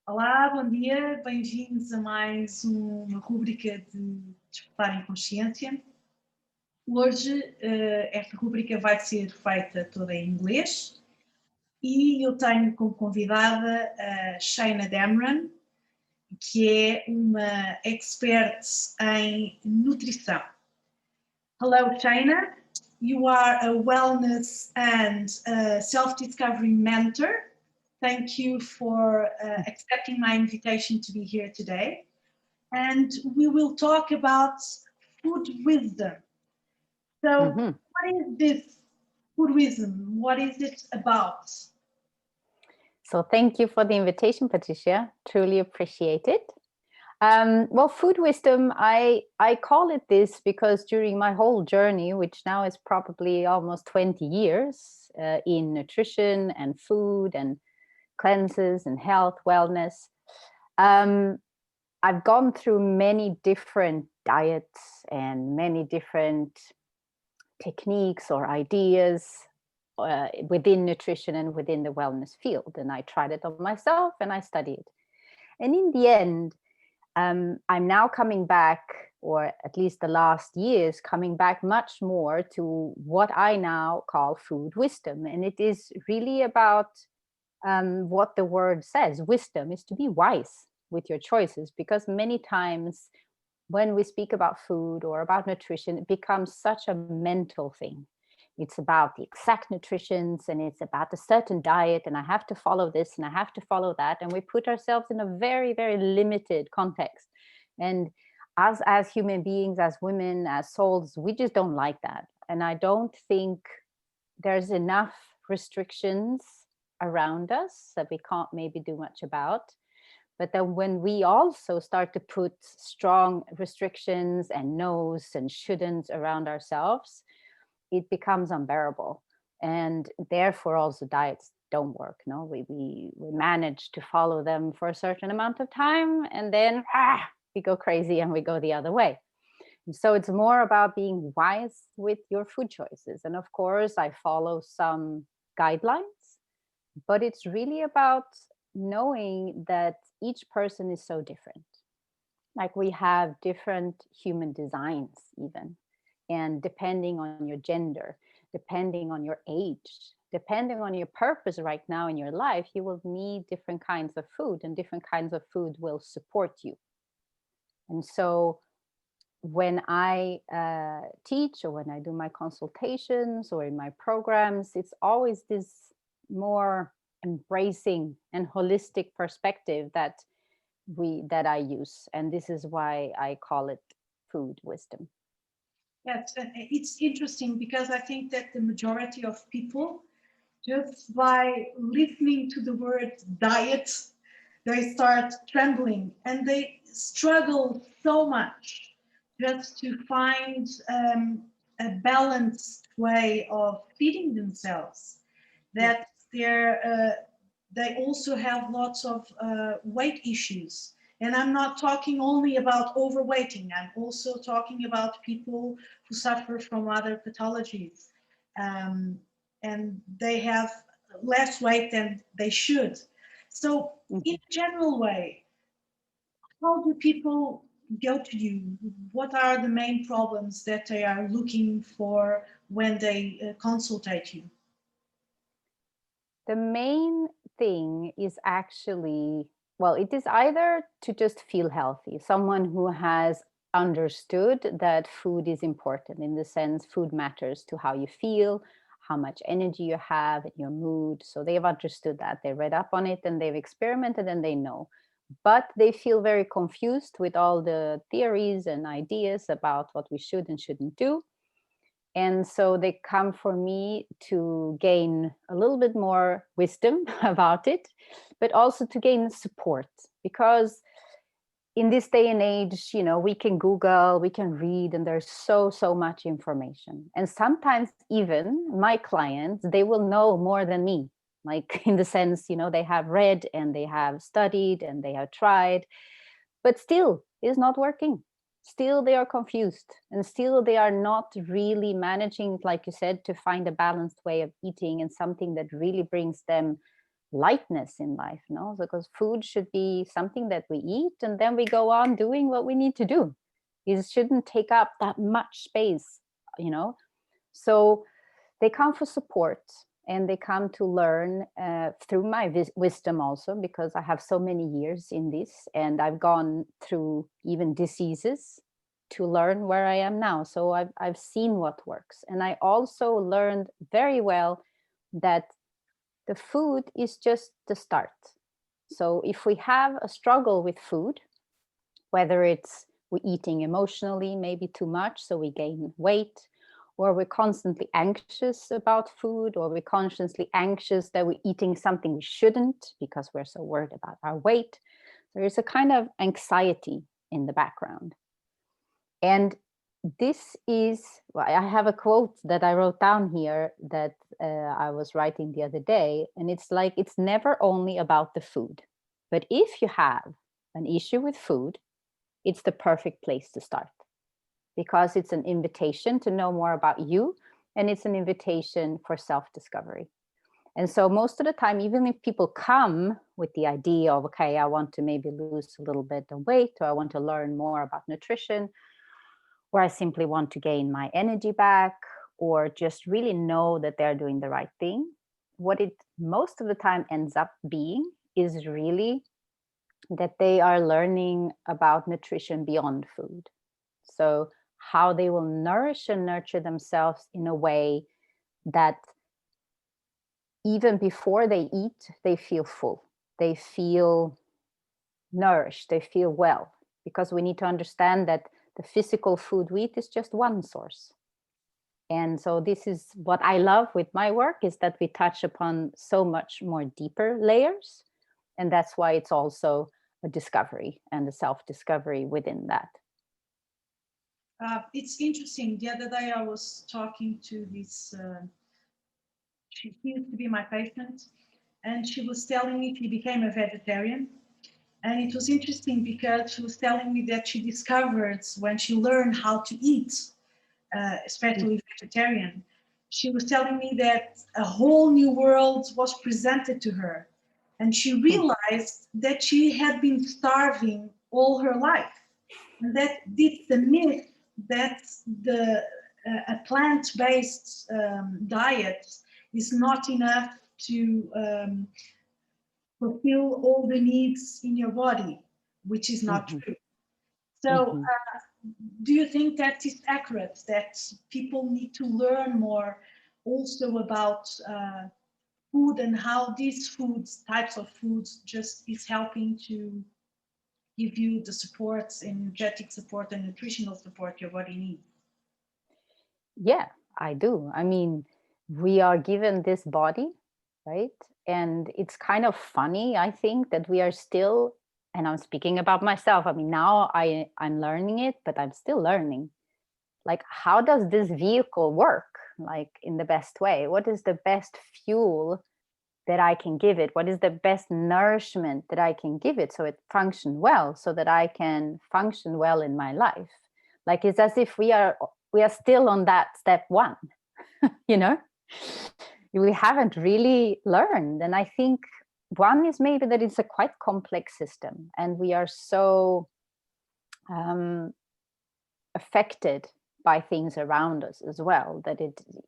Olá, bom dia, bem-vindos a mais uma rúbrica de Despertar em Consciência. Hoje, esta rúbrica vai ser feita toda em inglês e eu tenho como convidada a Shayna Dameron, que é uma expert em nutrição. Hello, Shayna. You are a wellness and self-discovery mentor. Thank you for accepting my invitation to be here today. And we will talk about food wisdom. So, what is this food wisdom? What is it about? So thank you for the invitation, Patricia. Truly appreciate it. Well, food wisdom, I call it this because during my whole journey, which now is probably almost 20 years in nutrition and food and cleanses and health, wellness, I've gone through many different diets and many different techniques or ideas within nutrition and within the wellness field. And I tried it on myself and I studied. And in the end, I'm now coming back, or at least the last years, coming back much more to what I now call food wisdom. And it is really about what the word says. Wisdom is to be wise with your choices, because many times when we speak about food or about nutrition, it becomes such a mental thing. It's about the exact nutritions and it's about a certain diet, and I have to follow this and I have to follow that. And we put ourselves in a very, very limited context. And as human beings, as women, as souls, we just don't like that. And I don't think there's enough restrictions around us that we can't maybe do much about. But then when we also start to put strong restrictions and no's and shouldn'ts around ourselves, it becomes unbearable. And therefore also diets don't work. No, we manage to follow them for a certain amount of time, and then we go crazy and we go the other way. And so it's more about being wise with your food choices. And of course, I follow some guidelines, but it's really about knowing that each person is so different. Like we have different human designs even. And depending on your gender, depending on your age, depending on your purpose right now in your life, you will need different kinds of food, and different kinds of food will support you. And so when I teach, or when I do my consultations or in my programs, it's always this more embracing and holistic perspective that I use. And this is why I call it food wisdom. Yes, and it's interesting because I think that the majority of people, just by listening to the word diet, they start trembling and they struggle so much just to find a balanced way of feeding themselves, that they also have lots of weight issues. And I'm not talking only about overweighting, I'm also talking about people who suffer from other pathologies. And they have less weight than they should. So in a general way, how do people go to you? What are the main problems that they are looking for when they consultate you? The main thing is actually, well, it is either to just feel healthy, someone who has understood that food is important, in the sense food matters to how you feel, how much energy you have, and your mood. So they've understood that, they read up on it and they've experimented and they know. But they feel very confused with all the theories and ideas about what we should and shouldn't do. And so they come for me to gain a little bit more wisdom about it, but also to gain support. Because in this day and age, you know, we can Google, we can read, and there's so much information. And sometimes even my clients, they will know more than me. Like in the sense, you know, they have read and they have studied and they have tried, but still it's not working. Still they are confused, and still they are not really managing, like you said, to find a balanced way of eating and something that really brings them lightness in life, no? Because food should be something that we eat and then we go on doing what we need to do. It shouldn't take up that much space, you know? So they come for support, and they come to learn through my wisdom also, because I have so many years in this, and I've gone through even diseases to learn where I am now. So I've seen what works. And I also learned very well that the food is just the start. So if we have a struggle with food, whether it's we're eating emotionally, maybe too much, so we gain weight, or we're constantly anxious about food, or we're constantly anxious that we're eating something we shouldn't because we're so worried about our weight, there is a kind of anxiety in the background. And this is, well, I have a quote that I wrote down here that I was writing the other day, and it's like, it's never only about the food. But if you have an issue with food, it's the perfect place to start, because it's an invitation to know more about you, and it's an invitation for self-discovery. And so most of the time, even if people come with the idea of, okay, I want to maybe lose a little bit of weight, or I want to learn more about nutrition, or I simply want to gain my energy back, or just really know that they're doing the right thing, what it most of the time ends up being is really that they are learning about nutrition beyond food. So how they will nourish and nurture themselves in a way that even before they eat, they feel full, they feel nourished, they feel well. Because we need to understand that the physical food we eat is just one source. And so this is what I love with my work, is that we touch upon so much more deeper layers. And that's why it's also a discovery and a self-discovery within that. It's interesting. The other day I was talking to this, she used to be my patient, and she was telling me she became a vegetarian. And it was interesting because she was telling me that she discovered when she learned how to eat, especially vegetarian, she was telling me that a whole new world was presented to her. And she realized that she had been starving all her life. And that it's the myth that a plant-based diet is not enough to fulfill all the needs in your body, which is not true. So do you think that is accurate, that people need to learn more also about food, and how these foods, types of foods, just is helping to give you the supports, energetic support and nutritional support your body needs? Yeah, I do. I mean, we are given this body, right? And it's kind of funny, I think, that we are still, and I'm speaking about myself. I mean, now I'm learning it, but I'm still learning. Like, how does this vehicle work? Like, in the best way? What is the best fuel that I can give it? What is the best nourishment that I can give it so it functions well, so that I can function well in my life? Like, it's as if we are still on that step one, you know? We haven't really learned. And I think one is maybe that it's a quite complex system, and we are so affected by things around us as well, that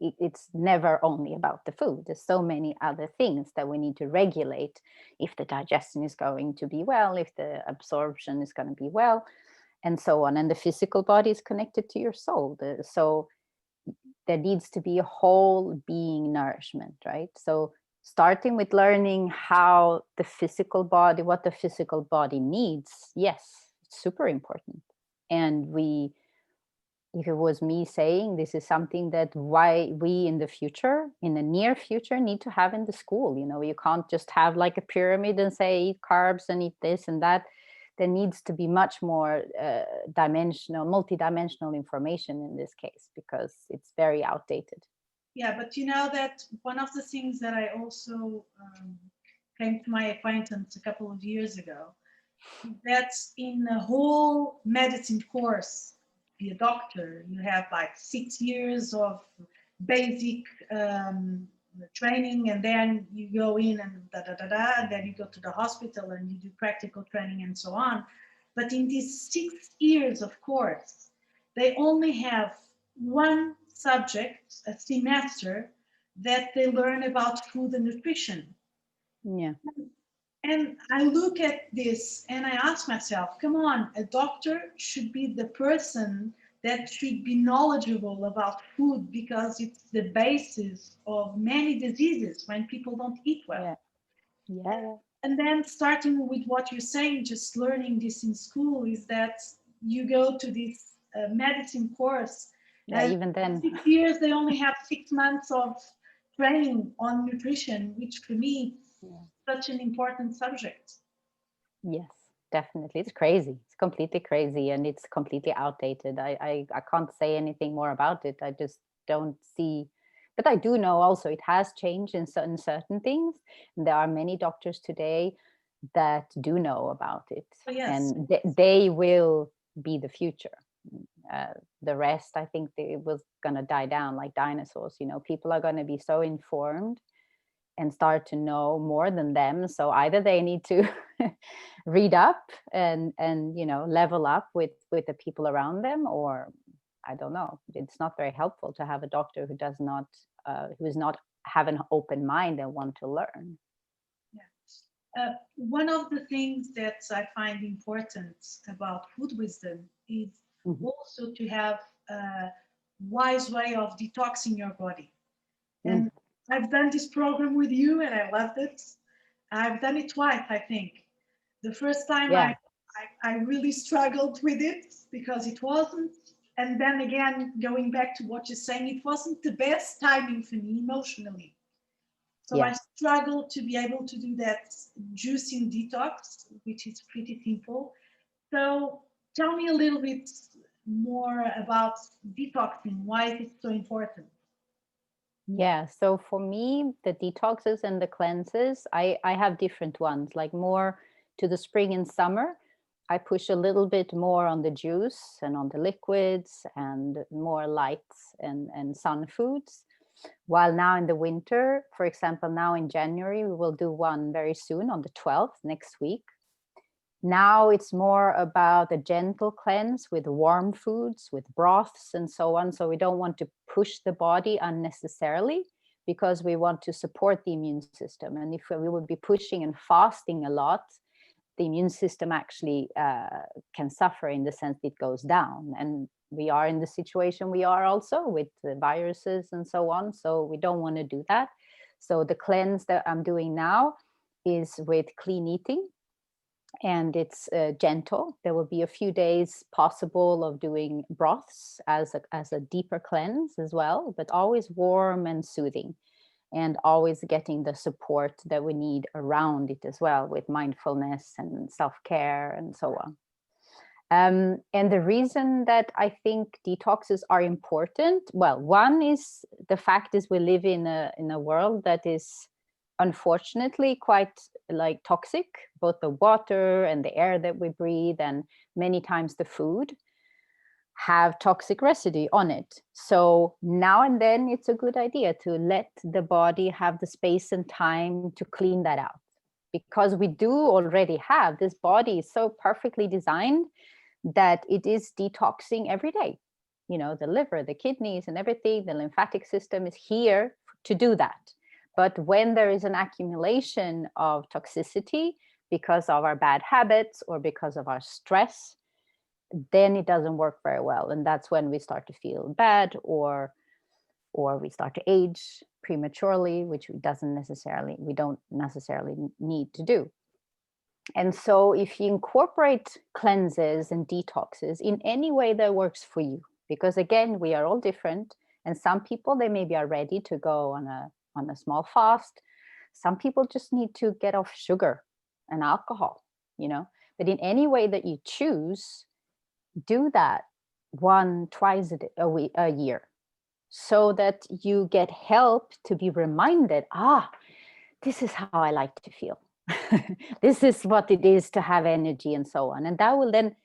it's never only about the food. There's so many other things that we need to regulate if the digestion is going to be well, if the absorption is going to be well, and so on. And the physical body is connected to your soul. So there needs to be a whole being nourishment, right? So starting with learning how the physical body, what the physical body needs, yes, it's super important. And if it was me saying, this is something that why we in the future, in the near future, need to have in the school. You know, you can't just have like a pyramid and say, eat carbs and eat this and that. There needs to be much more multidimensional information in this case, because it's very outdated. Yeah, but you know that one of the things that I also came to my acquaintance a couple of years ago, that's in the whole medicine course, be a doctor, you have like 6 years of basic training, and then you go in and da da da da, and then you go to the hospital and you do practical training and so on. But in these 6 years of course, they only have one subject, a semester, that they learn about food and nutrition. Yeah. And I look at this and I ask myself, come on, a doctor should be the person that should be knowledgeable about food, because it's the basis of many diseases when people don't eat well. Yeah. And then starting with what you're saying, just learning this in school, is that you go to this medicine course. Yeah, even then. 6 years, they only have 6 months of training on nutrition, which for me is such an important subject. Yes, definitely. It's crazy. It's completely crazy, and it's completely outdated. I can't say anything more about it. I just don't see. But I do know also it has changed in certain things. And there are many doctors today that do know about it. Oh, yes. And they will be the future. The rest, I think it was going to die down like dinosaurs. People are going to be so informed and start to know more than them. So either they need to read up and level up with the people around them, or I don't know. It's not very helpful to have a doctor who does not have an open mind and want to learn. One of the things that I find important about food wisdom is also to have a wise way of detoxing your body. And I've done this program with you and I loved it. I've done it twice, I think. The first time I really struggled with it because it wasn't. And then again, going back to what you're saying, it wasn't the best timing for me emotionally. So I struggled to be able to do that juicing detox, which is pretty simple. So tell me a little bit more about detoxing. Why is it so important? Yeah, so for me, the detoxes and the cleanses, I have different ones, like more to the spring and summer. I push a little bit more on the juice and on the liquids and more lights and sun foods. While now in the winter, for example, now in January, we will do one very soon on the 12th, next week. Now it's more about a gentle cleanse with warm foods, with broths and so on. So we don't want to push the body unnecessarily, because we want to support the immune system. And if we would be pushing and fasting a lot, the immune system actually can suffer in the sense it goes down. And we are in the situation we are also with the viruses and so on. So we don't want to do that. So the cleanse that I'm doing now is with clean eating. And it's gentle. There will be a few days possible of doing broths as a deeper cleanse as well, but always warm and soothing, and always getting the support that we need around it as well, with mindfulness and self-care and so on. And the reason that I think detoxes are important, well, one is the fact is we live in a world that is unfortunately quite like toxic, both the water and the air that we breathe, and many times the food have toxic residue on it. So now and then it's a good idea to let the body have the space and time to clean that out, because we do already have this body is so perfectly designed that it is detoxing every day. The liver, the kidneys and everything, the lymphatic system is here to do that. But when there is an accumulation of toxicity because of our bad habits or because of our stress, then it doesn't work very well. And that's when we start to feel bad, or we start to age prematurely, which we don't necessarily need to do. And so if you incorporate cleanses and detoxes in any way that works for you, because again, we are all different, and some people, they maybe are ready to go on a small fast. Some people just need to get off sugar and alcohol, but in any way that you choose, do that twice a year, so that you get help to be reminded, this is how I like to feel. This is what it is to have energy and so on. And that will then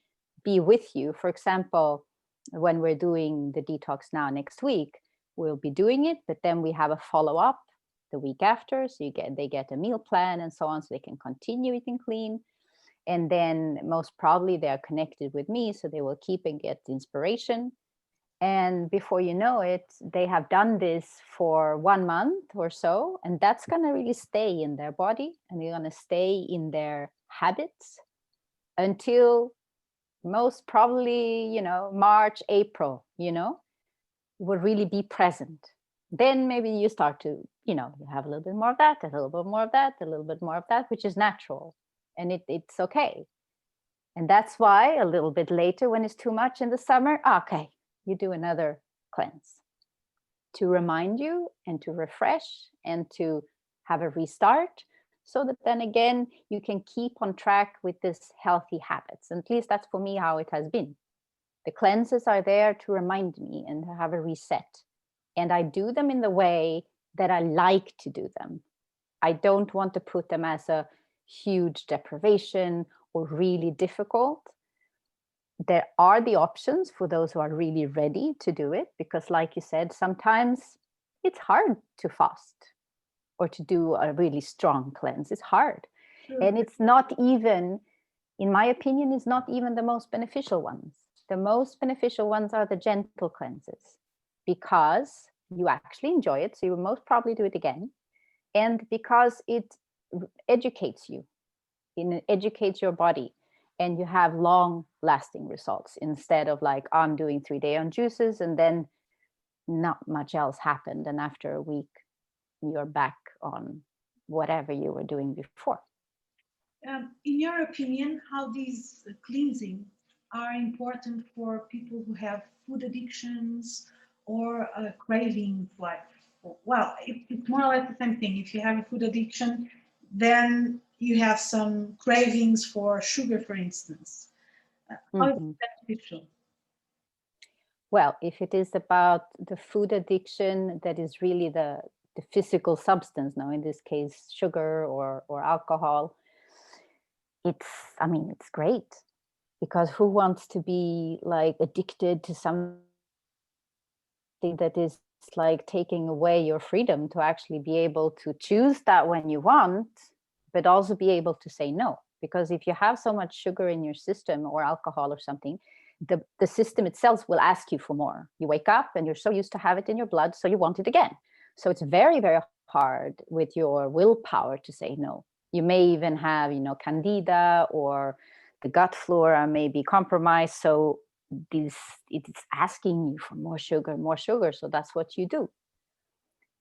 be with you. For example, when we're doing the detox now next week, we'll be doing it, but then we have a follow-up the week after. So they get a meal plan and so on, so they can continue eating clean. And then most probably they are connected with me, so they will keep and get inspiration. And before you know it, they have done this for 1 month or so, and that's going to really stay in their body, and they're going to stay in their habits until most probably, March, April, will really be present. Then maybe you start to, you have a little bit more of that, a little bit more of that, a little bit more of that, which is natural. And it's okay. And that's why a little bit later, when it's too much in the summer, okay, you do another cleanse to remind you and to refresh and to have a restart, so that then again, you can keep on track with this healthy habits. And at least that's for me how it has been. The cleanses are there to remind me and to have a reset. And I do them in the way that I like to do them. I don't want to put them as a huge deprivation or really difficult. There are the options for those who are really ready to do it, because like you said, sometimes it's hard to fast or to do a really strong cleanse. It's hard. Sure. And it's not even, in my opinion, it's not even the most beneficial ones. The most beneficial ones are the gentle cleanses, because you actually enjoy it. So you will most probably do it again. And because it educates you, it educates your body, and you have long lasting results, instead of like, I'm doing 3 days on juices and then not much else happened. And after a week, you're back on whatever you were doing before. In your opinion, how these cleansing are important for people who have food addictions or cravings? Like, well, it's more or less the same thing. If you have a food addiction, then you have some cravings for sugar, for instance. How is it beneficial? Well, if it is about the food addiction, that is really the physical substance, now in this case, sugar or alcohol, it's great, because who wants to be like addicted to something that is like taking away your freedom to actually be able to choose that when you want, but also be able to say no? Because if you have so much sugar in your system or alcohol or something, the system itself will ask you for more. You wake up and you're so used to have it in your blood, so you want it again. So it's very, very hard with your willpower to say no. You may even have, candida, or the gut flora may be compromised. So it's asking you for more sugar. So that's what you do.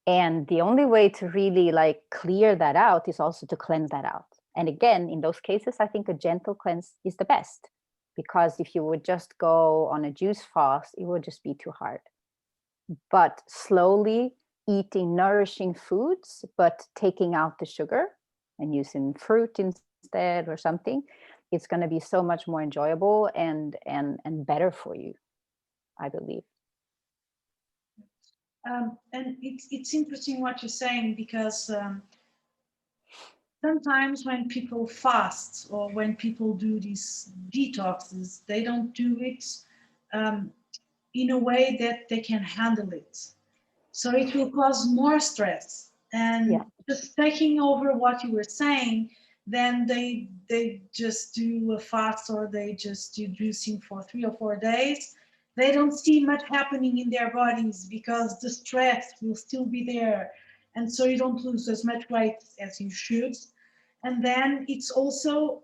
And the only way to really like clear that out is also to cleanse that out. And again, in those cases, I think a gentle cleanse is the best, because if you would just go on a juice fast, it would just be too hard. But slowly eating nourishing foods, but taking out the sugar and using fruit instead or something, it's going to be so much more enjoyable and better for you, I believe. And it's interesting what you're saying, because sometimes when people fast or when people do these detoxes, they don't do it in a way that they can handle it. So it will cause more stress. And just taking over what you were saying, then they just do a fast, or they just do juicing for 3 or 4 days. They don't see much happening in their bodies, because the stress will still be there. And so you don't lose as much weight as you should. And then it's also,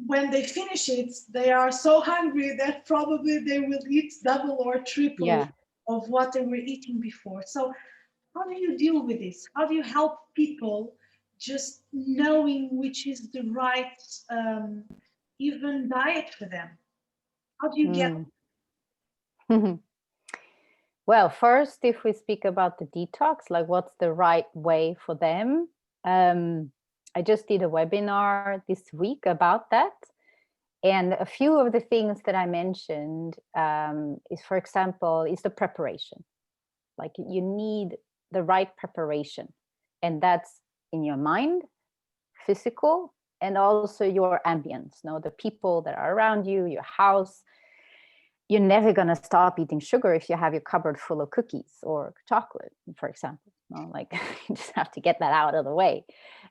when they finish it, they are so hungry that probably they will eat double or triple of what they were eating before. So how do you deal with this? How do you help people just knowing which is the right even diet for them? How do you get? Well, first, if we speak about the detox, like what's the right way for them? I just did a webinar this week about that. And a few of the things that I mentioned is, for example, is the preparation. Like you need the right preparation. And that's in your mind, physical, and also your ambience, the people that are around you, your house. You're never going to stop eating sugar if you have your cupboard full of cookies or chocolate, for example. No, like you just have to get that out of the way.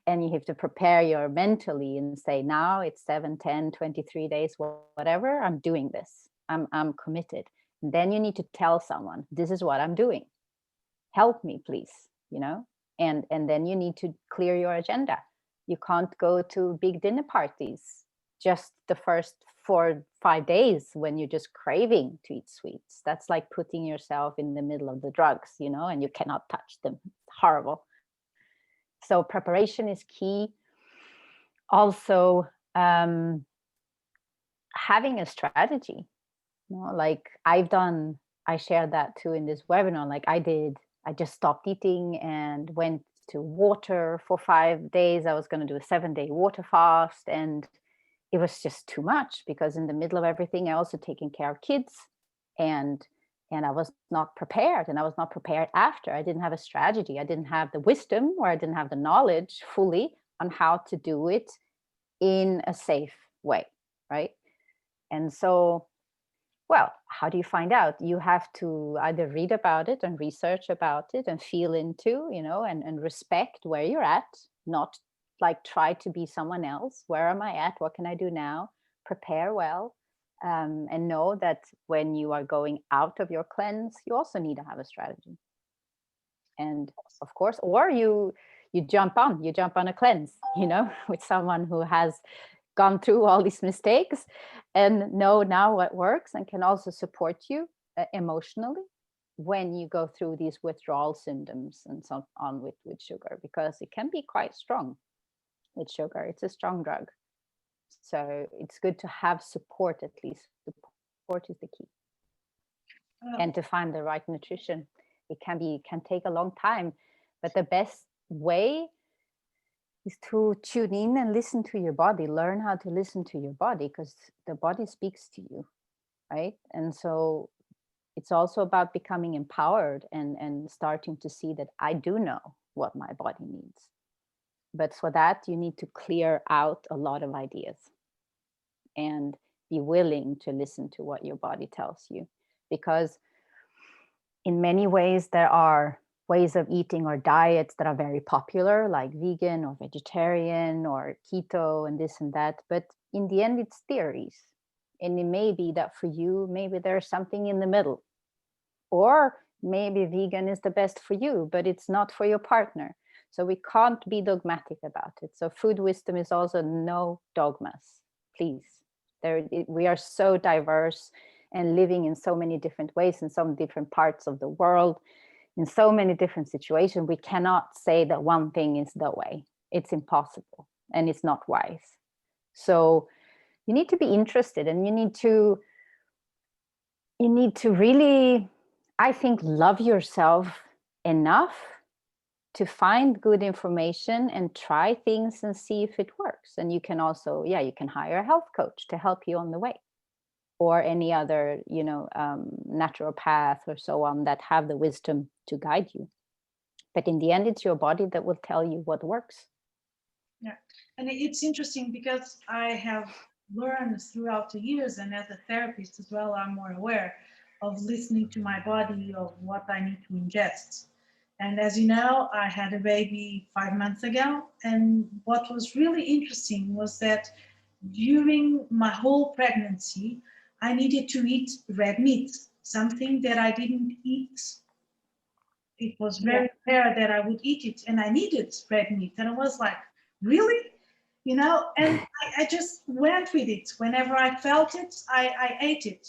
And you have to prepare your mentally and say, now it's 7, 10, 23 days, whatever, I'm doing this. I'm committed. And then you need to tell someone, this is what I'm doing. Help me, please, and then you need to clear your agenda. You can't go to big dinner parties just the first 4, 5 days when you're just craving to eat sweets. That's like putting yourself in the middle of the drugs, and you cannot touch them. It's horrible. So preparation is key. Also, having a strategy. Like I shared that too in this webinar. Like I just stopped eating and went to water for 5 days. I was going to do a 7-day water fast, and it was just too much because in the middle of everything, I also taking care of kids, and I was not prepared, and I was not prepared after. I didn't have a strategy. I didn't have the wisdom, or I didn't have the knowledge fully on how to do it in a safe way, right? And so, well, how do you find out? You have to either read about it and research about it and feel into, and respect where you're at, not like try to be someone else. Where am I at? What can I do now? Prepare well, and know that when you are going out of your cleanse, you also need to have a strategy. And of course, or you jump on a cleanse, with someone who has gone through all these mistakes and know now what works and can also support you emotionally when you go through these withdrawal symptoms and so on with sugar, because it can be quite strong with sugar. It's a strong drug. So it's good to have support, at least. Support is the key. And to find the right nutrition. It can take a long time, but the best way is to tune in and listen to your body. Learn how to listen to your body, because the body speaks to you, right? And so it's also about becoming empowered and starting to see that I do know what my body needs. But for that, you need to clear out a lot of ideas and be willing to listen to what your body tells you. Because in many ways, there are ways of eating or diets that are very popular, like vegan or vegetarian or keto and this and that. But in the end, it's theories. And it may be that for you, maybe there's something in the middle. Or maybe vegan is the best for you, but it's not for your partner. So we can't be dogmatic about it. So food wisdom is also no dogmas, please. We are so diverse and living in so many different ways in some different parts of the world, in so many different situations. We cannot say that one thing is the way. It's impossible and it's not wise. So you need to be interested, and you need to really, I think, love yourself enough to find good information and try things and see if it works. And you can also, you can hire a health coach to help you on the way, or any other, naturopath or so on that have the wisdom to guide you. But in the end, it's your body that will tell you what works. Yeah, and it's interesting because I have learned throughout the years, and as a therapist as well, I'm more aware of listening to my body, of what I need to ingest. And as you know, I had a baby 5 months ago, and what was really interesting was that during my whole pregnancy, I needed to eat red meat, something that I didn't eat. It was very rare that I would eat it, and I needed red meat. And I was like, really? And I just went with it. Whenever I felt it, I ate it.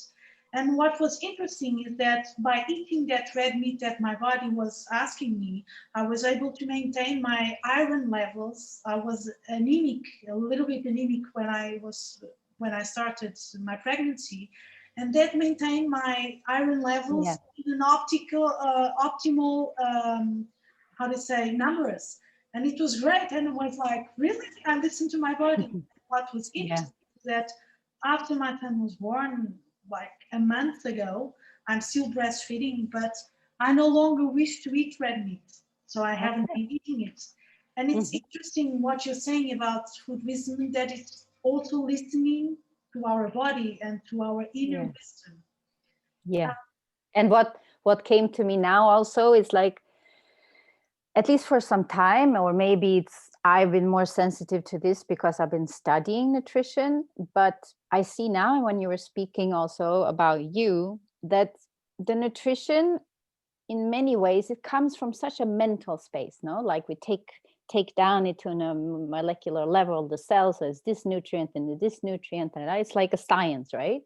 And what was interesting is that by eating that red meat that my body was asking me, I was able to maintain my iron levels. I was anemic, a little bit anemic when I started my pregnancy, and that maintained my iron levels in an optimal, numbers. And it was great. And I was like, really? I listened to my body. What was interesting is that after my son was born, like a month ago, I'm still breastfeeding, but I no longer wish to eat red meat. So I haven't been eating it. And it's interesting what you're saying about food wisdom, that it's also listening to our body and to our inner wisdom. Yeah. And what came to me now also is like, at least for some time, or maybe I've been more sensitive to this because I've been studying nutrition, but I see now when you were speaking also about you, that the nutrition in many ways, it comes from such a mental space, no? Like we take down it to a molecular level, the cells, so it's this nutrient and this nutrient, and it's like a science, right?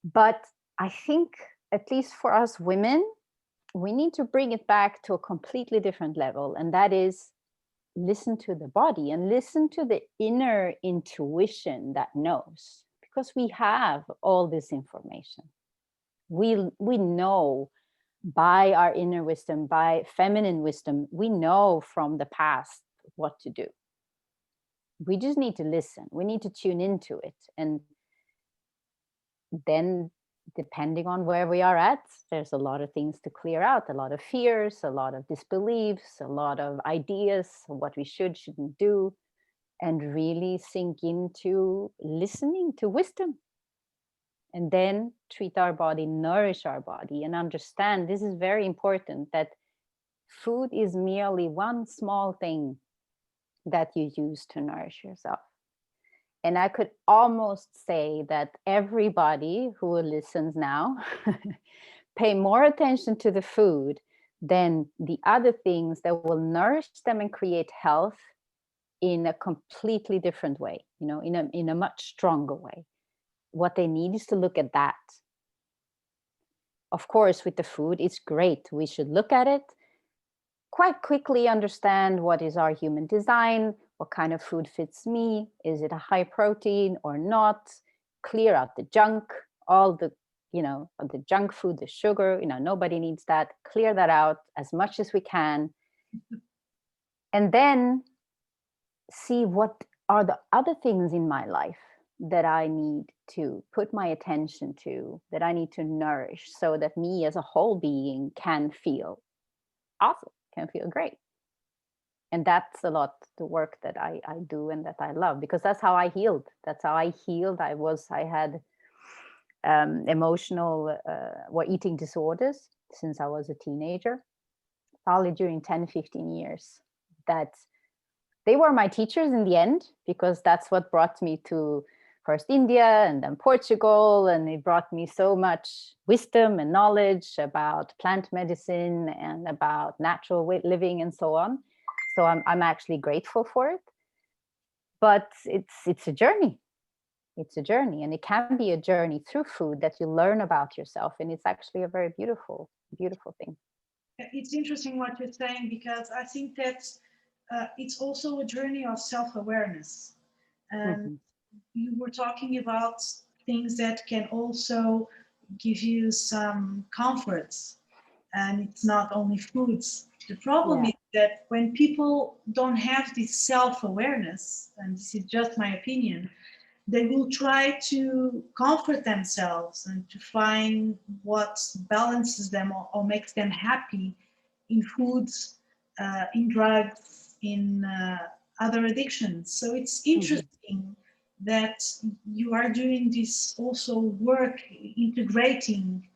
But I think, at least for us women, we need to bring it back to a completely different level. And that is listen to the body and listen to the inner intuition that knows, because we have all this information. We know by our inner wisdom, by feminine wisdom, we know from the past what to do. We just need to listen. We need to tune into it. And then, depending on where we are at, there's a lot of things to clear out, a lot of fears, a lot of disbeliefs, a lot of ideas of what we shouldn't do, and really sink into listening to wisdom. And then treat our body, nourish our body, and understand this is very important, that food is merely one small thing that you use to nourish yourself. And I could almost say that everybody who listens now pay more attention to the food than the other things that will nourish them and create health in a completely different way, in a much stronger way. What they need is to look at that. Of course, with the food, it's great. We should look at it, quite quickly understand what is our human design, what kind of food fits me, is it a high protein or not, clear out the junk, all the, the junk food, the sugar, nobody needs that, clear that out as much as we can. And then see what are the other things in my life that I need to put my attention to, that I need to nourish, so that me as a whole being can feel awesome, can feel great. And that's a lot the work that I do and that I love, because that's how I healed. That's how I healed. I had emotional or eating disorders since I was a teenager, probably during 10, 15 years. That they were my teachers in the end, because that's what brought me to first India and then Portugal. And it brought me so much wisdom and knowledge about plant medicine and about natural living and so on. So I'm actually grateful for it. But it's a journey. It's a journey, and it can be a journey through food that you learn about yourself. And it's actually a very beautiful, beautiful thing. It's interesting what you're saying, because I think that it's also a journey of self-awareness. And you were talking about things that can also give you some comforts, and it's not only foods. The problem is that when people don't have this self-awareness, and this is just my opinion, they will try to comfort themselves and to find what balances them or makes them happy in foods, in drugs, in other addictions. So it's interesting that you are doing this also work, integrating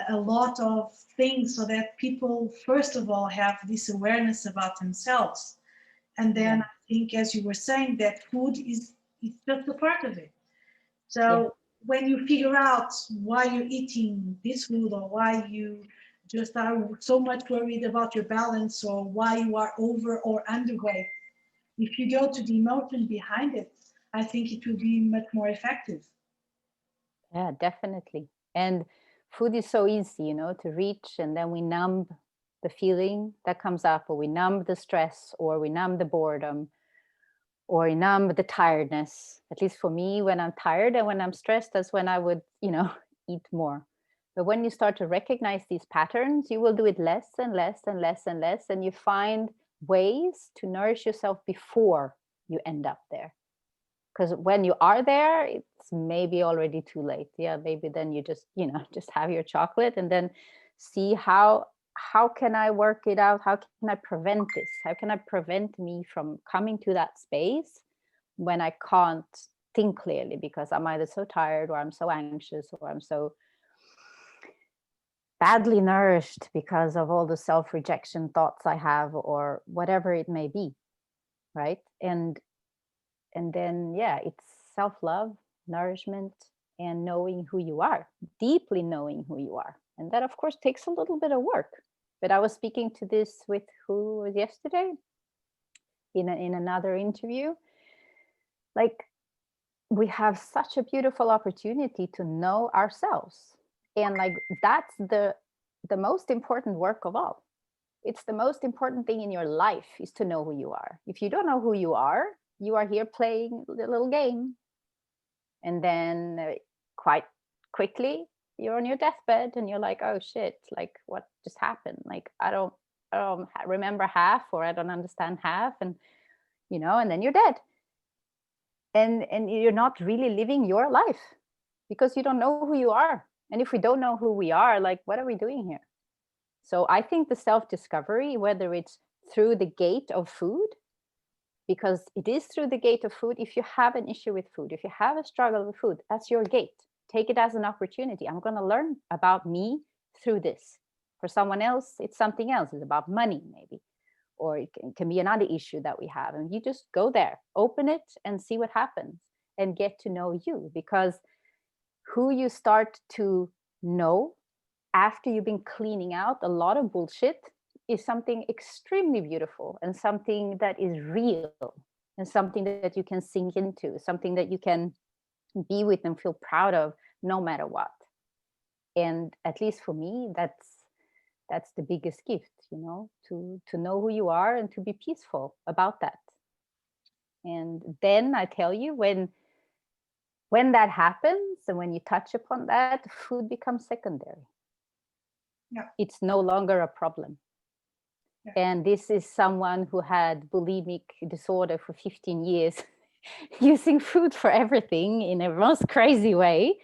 a lot of things, so that people, first of all, have this awareness about themselves. And then I think, as you were saying, that food is just a part of it. So when you figure out why you're eating this food, or why you just are so much worried about your balance, or why you are over or underweight, if you go to the emotion behind it, I think it will be much more effective. Yeah, definitely. And food is so easy, to reach, and then we numb the feeling that comes up, or we numb the stress, or we numb the boredom, or we numb the tiredness. At least for me, when I'm tired and when I'm stressed, that's when I would, eat more. But when you start to recognize these patterns, you will do it less and less and less and less, and you find ways to nourish yourself before you end up there. Because when you are there, it's maybe already too late. Yeah, maybe then you just, just have your chocolate, and then see how can I work it out? How can I prevent this? How can I prevent me from coming to that space when I can't think clearly, because I'm either so tired, or I'm so anxious, or I'm so badly nourished because of all the self-rejection thoughts I have, or whatever it may be, right? And then, yeah, it's self-love, nourishment, and knowing who you are, deeply knowing who you are. And that, of course, takes a little bit of work. But I was speaking to this with who was yesterday in another interview. Like, we have such a beautiful opportunity to know ourselves. And like, that's the most important work of all. It's the most important thing in your life, is to know who you are. If you don't know who you are here playing a little game. And then quite quickly, you're on your deathbed and you're like, oh shit, like what just happened? Like, I don't remember half, or I don't understand half. And, and then you're dead. And you're not really living your life because you don't know who you are. And if we don't know who we are, like, what are we doing here? So I think the self-discovery, whether it's through the gate of food, because it is through the gate of food. If you have an issue with food, if you have a struggle with food, that's your gate. Take it as an opportunity. I'm going to learn about me through this. For someone else, it's something else. It's about money, maybe. Or it can be another issue that we have. And you just go there, open it, and see what happens, and get to know you. Because who you start to know after you've been cleaning out a lot of bullshit is something extremely beautiful, and something that is real, and something that you can sink into, something that you can be with and feel proud of no matter what. And at least for me, that's the biggest gift, to know who you are and to be peaceful about that. And then I tell you, when that happens, and when you touch upon that, food becomes secondary. Yeah. It's no longer a problem. Yeah. And this is someone who had bulimic disorder for 15 years, using food for everything in a most crazy way.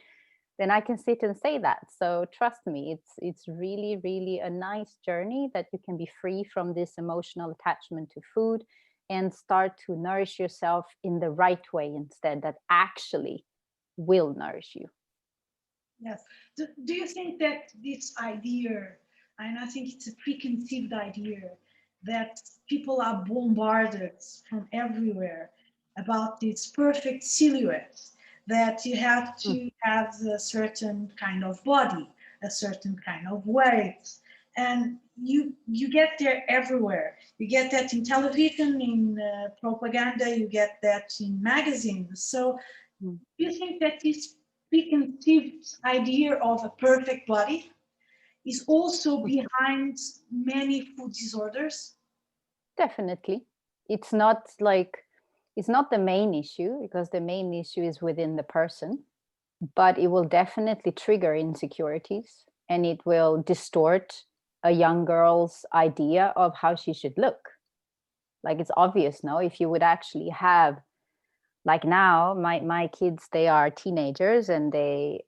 Then I can sit and say that. So trust me, it's really, really a nice journey, that you can be free from this emotional attachment to food and start to nourish yourself in the right way instead, that actually will nourish you. Yes. Do you think that this idea, and I think it's a preconceived idea, that people are bombarded from everywhere about this perfect silhouette, that you have to have a certain kind of body, a certain kind of weight, and you get there everywhere. You get that in television, in propaganda, you get that in magazines. So do you think that this preconceived idea of a perfect body is also behind many food disorders? Definitely. It's not the main issue, because the main issue is within the person, but it will definitely trigger insecurities, and it will distort a young girl's idea of how she should look. Like, it's obvious, no? If you would actually have, like now, my kids, they are teenagers, and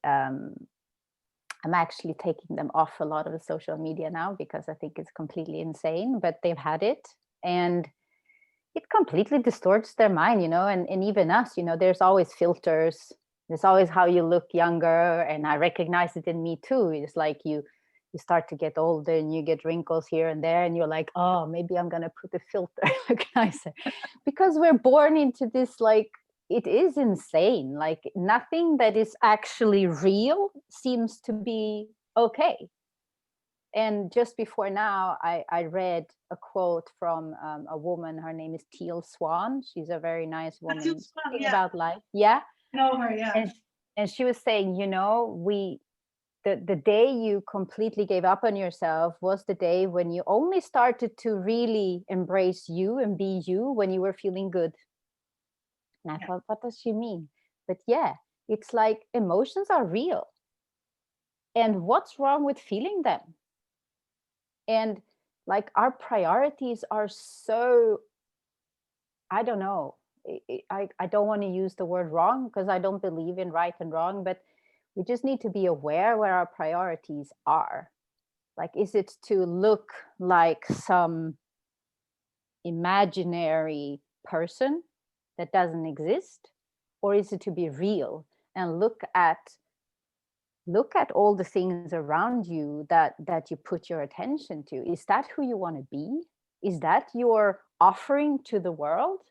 I'm actually taking them off a lot of the social media now, because I think it's completely insane, but they've had it, and it completely distorts their mind, and even us, there's always filters. There's always how you look younger, and I recognize it in me too. It's like you start to get older and you get wrinkles here and there, and you're like, oh, maybe I'm gonna put a filter, look nicer, because we're born into this, like, it is insane. Like, nothing that is actually real seems to be okay. And just before now, I read a quote from a woman. Her name is Teal Swan. She's a very nice woman, speaking about life. Yeah. I know her, yeah. And she was saying, the day you completely gave up on yourself was the day when you only started to really embrace you and be you, when you were feeling good. And I thought, what does she mean? But yeah, it's like emotions are real. And what's wrong with feeling them? And like, our priorities are so, I don't know. I don't want to use the word wrong, because I don't believe in right and wrong, but we just need to be aware where our priorities are. Like, is it to look like some imaginary person that doesn't exist? Or is it to be real and look at look at all the things around you that you put your attention to. Is that who you want to be? Is that your offering to the world?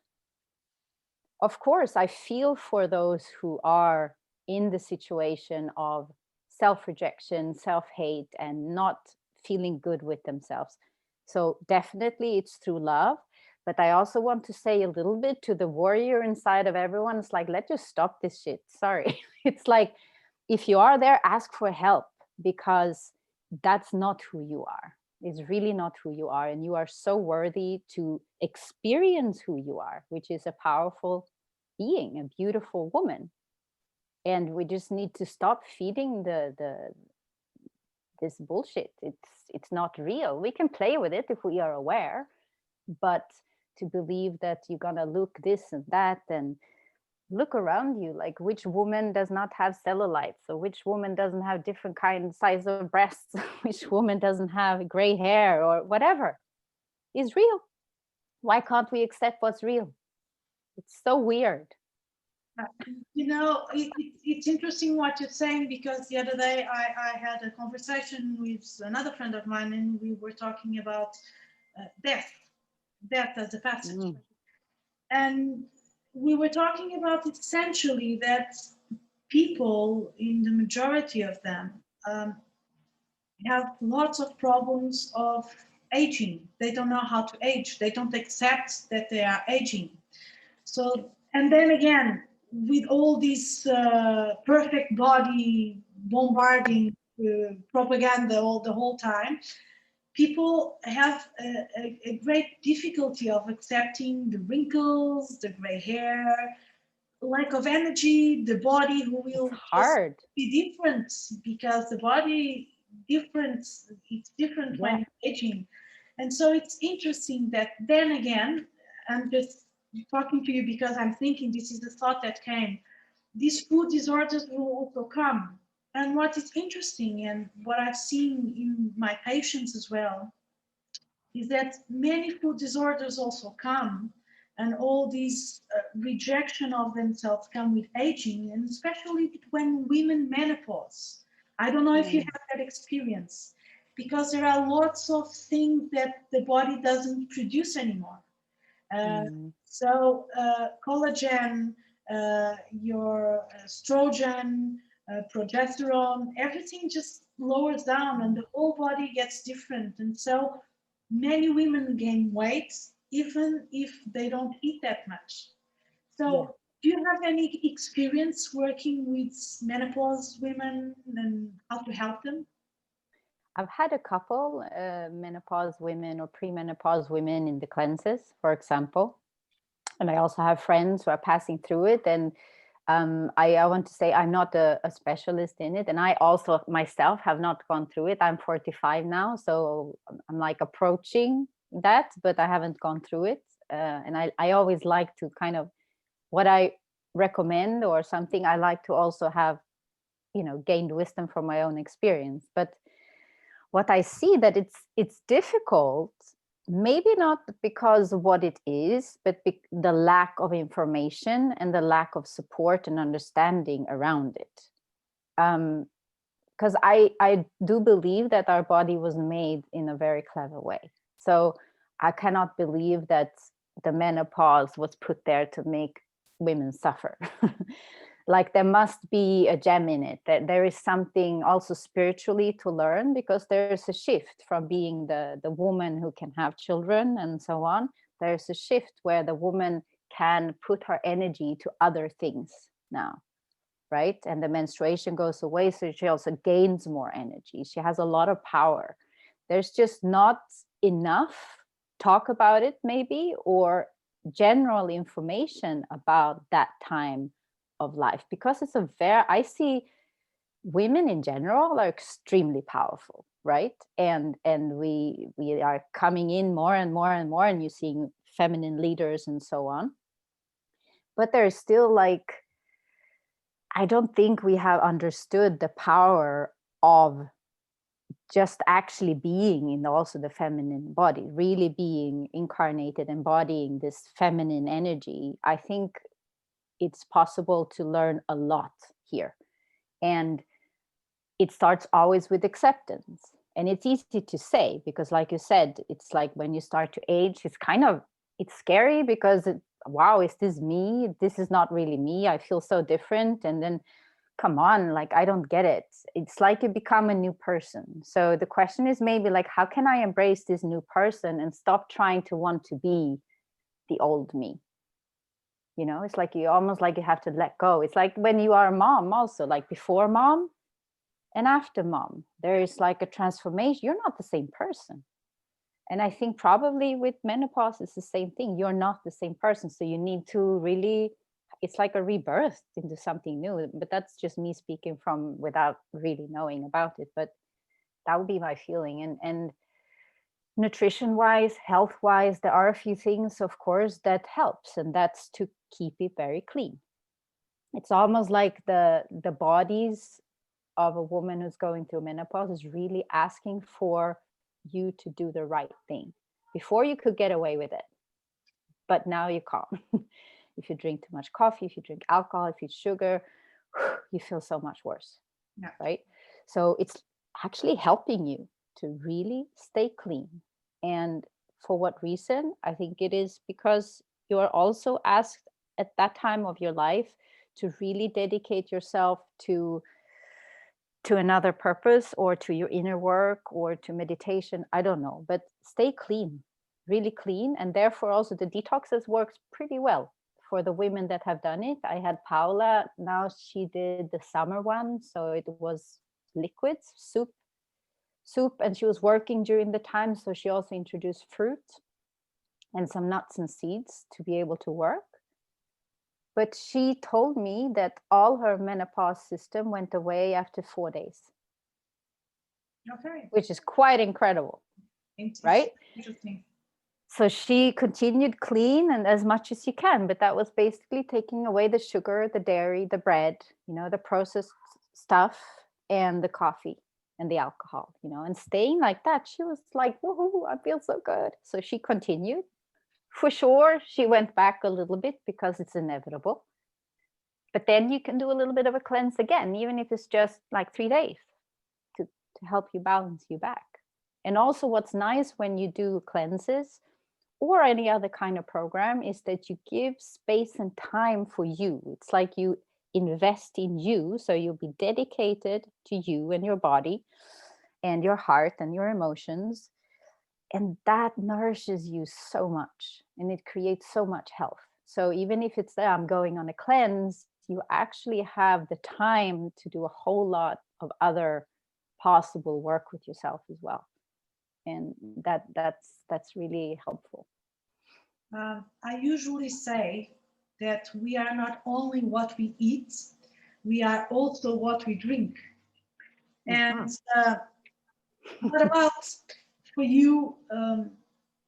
Of course, I feel for those who are in the situation of self-rejection, self-hate, and not feeling good with themselves. So definitely it's through love. But I also want to say a little bit to the warrior inside of everyone. It's like, let's just stop this shit. Sorry. It's like, if you are there, ask for help, because that's not who you are. It's really not who you are. And you are so worthy to experience who you are, which is a powerful being, a beautiful woman. And we just need to stop feeding this bullshit. It's not real. We can play with it if we are aware, but to believe that you're gonna look this and that, and look around you, like, which woman does not have cellulite? So which woman doesn't have different kind size of breasts? Which woman doesn't have gray hair, or whatever is real? Why can't we accept what's real? It's so weird. You know, it's interesting what you're saying, because the other day I had a conversation with another friend of mine, and we were talking about death as a passage. And we were talking about essentially that people, in the majority of them, have lots of problems of aging. They don't know how to age. They don't accept that they are aging. So, and then again, with all this perfect body bombarding propaganda all the whole time, people have a great difficulty of accepting the wrinkles, the gray hair, lack of energy, the body who will it's hard. be different, because the body different, it's different when aging. And so it's interesting that then again, I'm just talking to you because I'm thinking this is the thought that came. These food disorders will also come. And what is interesting, and what I've seen in my patients as well, is that many food disorders also come, and all these rejection of themselves come with aging, and especially when women menopause. I don't know if you have that experience, because there are lots of things that the body doesn't produce anymore. So collagen, your estrogen, progesterone, everything just lowers down, and the whole body gets different. And so many women gain weight even if they don't eat that much. So do you have any experience working with menopause women and how to help them? I've had a couple menopause women or premenopause women in the cleanses, for example. And I also have friends who are passing through it. And I want to say I'm not a specialist in it. And I also myself have not gone through it. I'm 45 now, so I'm like approaching that, but I haven't gone through it. And I always like to kind of, what I recommend or something, I like to also have, gained wisdom from my own experience. But what I see that it's difficult, maybe not because of what it is, but the lack of information and the lack of support and understanding around it. Because I do believe that our body was made in a very clever way. So I cannot believe that the menopause was put there to make women suffer. Like, there must be a gem in it, that there is something also spiritually to learn, because there's a shift from being the woman who can have children and so on. There's a shift where the woman can put her energy to other things now, right? And the menstruation goes away, so she also gains more energy. She has a lot of power. There's just not enough talk about it, maybe, or general information about that time of life, because it's I see women in general are extremely powerful, right? And we are coming in more and more and more, and you're seeing feminine leaders and so on. But there's still, like, I don't think we have understood the power of just actually being in also the feminine body, really being incarnated, embodying this feminine energy. I think it's possible to learn a lot here. And it starts always with acceptance. And it's easy to say, because like you said, it's like when you start to age, it's scary because wow, is this me? This is not really me. I feel so different. And then, come on, like, I don't get it. It's like you become a new person. So the question is maybe like, how can I embrace this new person and stop trying to want to be the old me? You know, it's like you almost like you have to let go. It's like when you are a mom also, like before mom and after mom, there is like a transformation. You're not the same person. And I think probably with menopause, it's the same thing. You're not the same person. So you need to really, it's like a rebirth into something new. But that's just me speaking from without really knowing about it. But that would be my feeling. And nutrition wise, health wise, there are a few things, of course, that helps. And that's to keep it very clean. It's almost like the bodies of a woman who's going through menopause is really asking for you to do the right thing. Before you could get away with it, but now you can't. If you drink too much coffee, if you drink alcohol, if you eat sugar, you feel so much worse. Yeah. Right? So it's actually helping you to really stay clean. And for what reason? I think it is because you are also asked at that time of your life to really dedicate yourself to another purpose, or to your inner work, or to meditation. I don't know, but stay clean, really clean. And therefore also the detoxes works pretty well for the women that have done it. I had Paula, now she did the summer one. So it was liquids, soup, and she was working during the time. So she also introduced fruit and some nuts and seeds to be able to work. But she told me that all her menopause system went away after 4 days. Okay. Which is quite incredible, right? Interesting. So she continued clean and as much as you can, but that was basically taking away the sugar, the dairy, the bread, the processed stuff, and the coffee and the alcohol, and staying like that. She was like, woohoo, I feel so good. So she continued. For sure, she went back a little bit because it's inevitable. But then you can do a little bit of a cleanse again, even if it's just like 3 days to help you balance you back. And also what's nice when you do cleanses or any other kind of program is that you give space and time for you. It's like you invest in you. So you'll be dedicated to you and your body and your heart and your emotions. And that nourishes you so much, and it creates so much health. So even if it's I'm going on a cleanse, you actually have the time to do a whole lot of other possible work with yourself as well. And that's really helpful. I usually say that we are not only what we eat, we are also what we drink. And what about for you,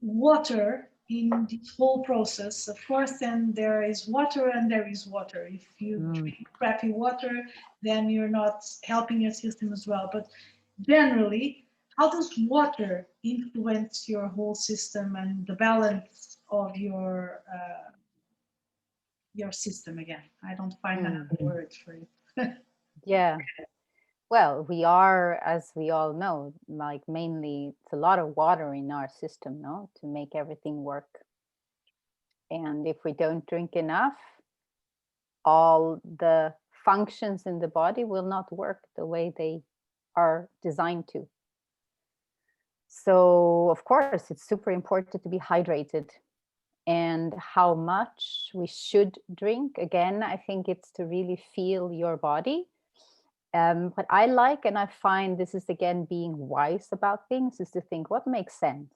water in this whole process? Of course, then there is water and there is water. If you drink crappy water, then you're not helping your system as well. But generally, how does water influence your whole system and the balance of your system again? I don't find another word for it. Yeah. Well, we are, as we all know, like mainly it's a lot of water in our system, no, to make everything work. And if we don't drink enough, all the functions in the body will not work the way they are designed to. So, of course, it's super important to be hydrated. And how much we should drink, again, I think it's to really feel your body. What I like, and I find this is again being wise about things, is to think what makes sense,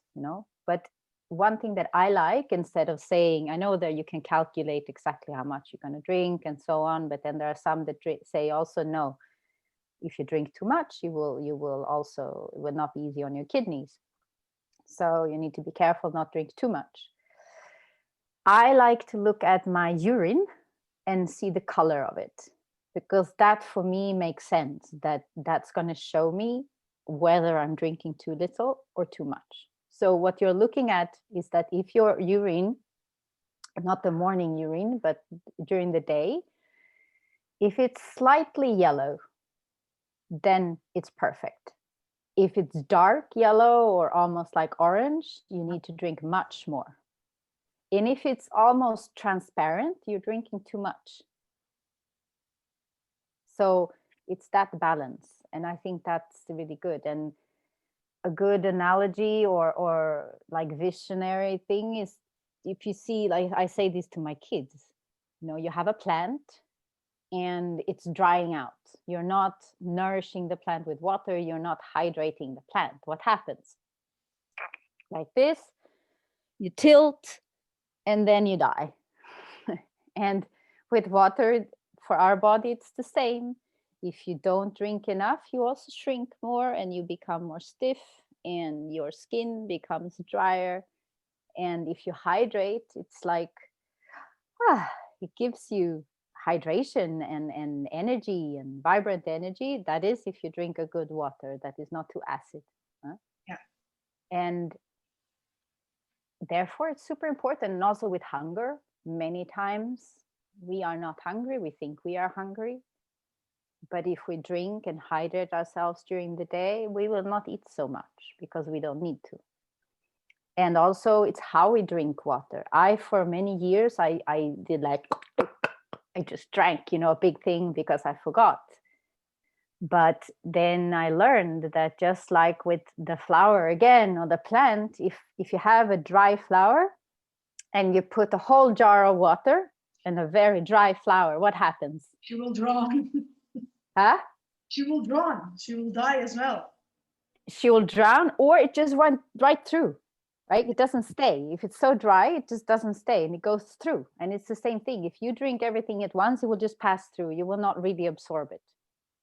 But one thing that I like, instead of saying, I know that you can calculate exactly how much you're going to drink and so on, but then there are some that say also, no, if you drink too much, you will also, it will not be easy on your kidneys. So you need to be careful not drink too much. I like to look at my urine and see the color of it, because that for me makes sense. That's going to show me whether I'm drinking too little or too much. So what you're looking at is that if your urine, not the morning urine, but during the day, if it's slightly yellow, then it's perfect. If it's dark yellow or almost like orange, you need to drink much more. And if it's almost transparent, you're drinking too much. So it's that balance. And I think that's really good. And a good analogy or like visionary thing is, if you see, like I say this to my kids, you know, you have a plant and it's drying out. You're not nourishing the plant with water. You're not hydrating the plant. What happens? Like this, you tilt and then you die. And with water, for our body, it's the same. If you don't drink enough, you also shrink more and you become more stiff and your skin becomes drier. And if you hydrate, it's like, it gives you hydration and energy and vibrant energy. That is, if you drink a good water that is not too acid. Huh? Yeah. And therefore, it's super important. And also with hunger, many times we are not hungry. We think we are hungry. But if we drink and hydrate ourselves during the day, we will not eat so much because we don't need to. And also it's how we drink water. For many years, I did like, I just drank, a big thing because I forgot. But then I learned that just like with the flower again, or the plant, if you have a dry flower and you put a whole jar of water and a very dry flower, what happens? She will drown. Huh? She will drown. She will die as well. She will drown, or it just went right through, right? It doesn't stay. If it's so dry, it just doesn't stay and it goes through. And it's the same thing. If you drink everything at once, it will just pass through. You will not really absorb it.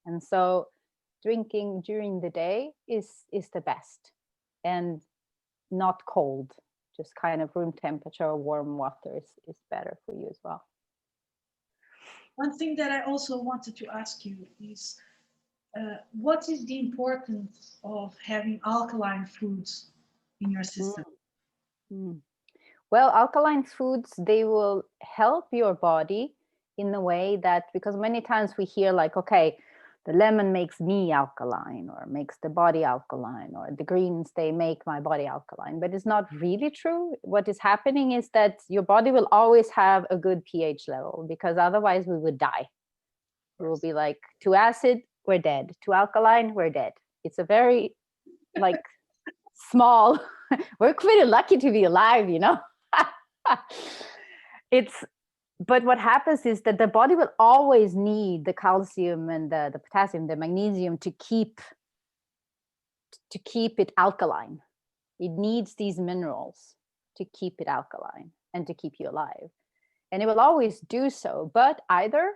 And so drinking during the day is the best, and not cold. Just kind of room temperature or warm water is better for you as well. One thing that I also wanted to ask you is, what is the importance of having alkaline foods in your system? Well, alkaline foods, they will help your body in the way that, because many times we hear like, okay, the lemon makes me alkaline or makes the body alkaline, or the greens, they make my body alkaline, but it's not really true. What is happening is that your body will always have a good pH level, because otherwise we would die. We will be like, too acid, we're dead. Too alkaline, we're dead. It's a very like small, we're pretty lucky to be alive, But what happens is that the body will always need the calcium and the potassium, the magnesium to keep it alkaline. It needs these minerals to keep it alkaline and to keep you alive. And it will always do so, but either